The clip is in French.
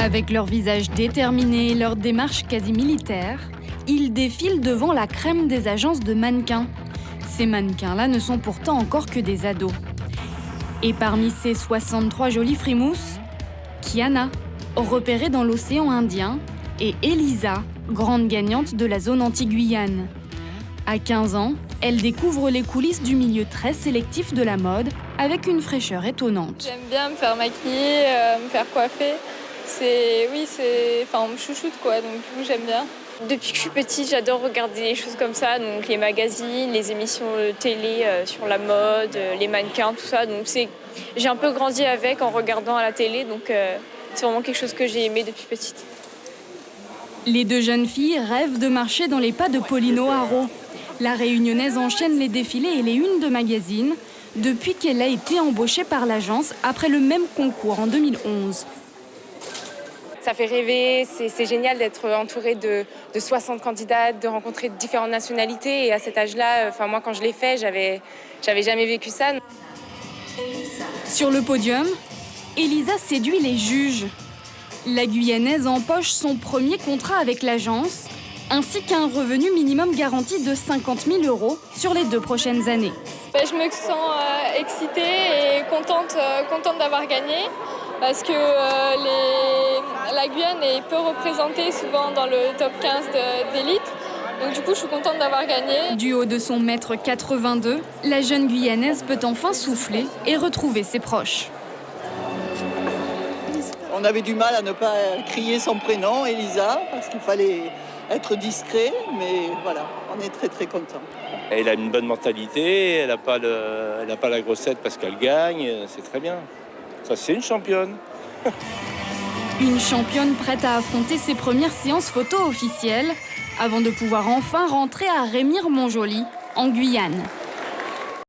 Avec leur visage déterminé et leur démarche quasi militaire, ils défilent devant la crème des agences de mannequins. Ces mannequins-là ne sont pourtant encore que des ados. Et parmi ces 63 jolies frimousses, Kiana, repérée dans l'océan Indien, et Elisa, grande gagnante de la zone anti-Guyane. À 15 ans, elle découvre les coulisses du milieu très sélectif de la mode avec une fraîcheur étonnante. J'aime bien me faire maquiller, me faire coiffer. On me chouchoute quoi, donc du coup j'aime bien. Depuis que je suis petite, j'adore regarder des choses comme ça, donc les magazines, les émissions de télé sur la mode, les mannequins, tout ça. Donc j'ai un peu grandi avec en regardant à la télé, donc c'est vraiment quelque chose que j'ai aimé depuis petite. Les deux jeunes filles rêvent de marcher dans les pas de Pauline O'Haraud. La Réunionnaise enchaîne les défilés et les unes de magazines depuis qu'elle a été embauchée par l'agence après le même concours en 2011. Ça fait rêver, c'est génial d'être entourée de 60 candidates, de rencontrer différentes nationalités. Et à cet âge-là, moi quand je l'ai fait, j'avais jamais vécu ça. Sur le podium, Elisa séduit les juges. La Guyanaise empoche son premier contrat avec l'agence, ainsi qu'un revenu minimum garanti de 50 000 € sur les 2 prochaines années. Je me sens excitée et contente d'avoir gagné, parce que la Guyane est peu représentée souvent dans le top 15 d'élite. Donc du coup, je suis contente d'avoir gagné. Du haut de son 1,82 m, la jeune Guyanaise peut enfin souffler et retrouver ses proches. On avait du mal à ne pas crier son prénom, Elisa, parce qu'il fallait être discret, mais voilà, on est très très contents. Elle a une bonne mentalité, elle n'a pas la grossette parce qu'elle gagne, c'est très bien. Ça, c'est une championne. Une championne prête à affronter ses premières séances photo officielles avant de pouvoir enfin rentrer à Rémire-Montjoly, en Guyane.